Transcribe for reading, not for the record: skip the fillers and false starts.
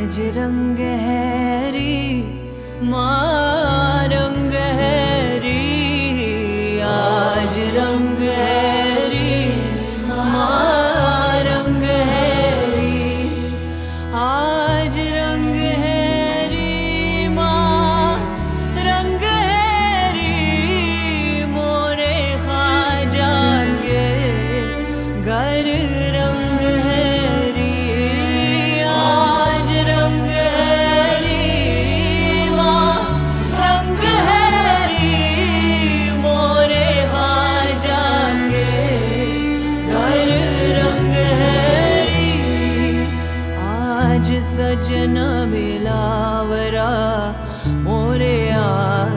आज रंग हैरी माँ रंग हैरी, आज रंग हैरी माँ रंग हैरी, आज रंग हैरी माँ रंग हैरी, मोरे ख्वाजा के घर रंग हैरी, आज रंग हैरी माँ रंग हैरी, मोरे ख्वाजा के घर रंग हैरी, आज सजन मिलावरा मोरे यार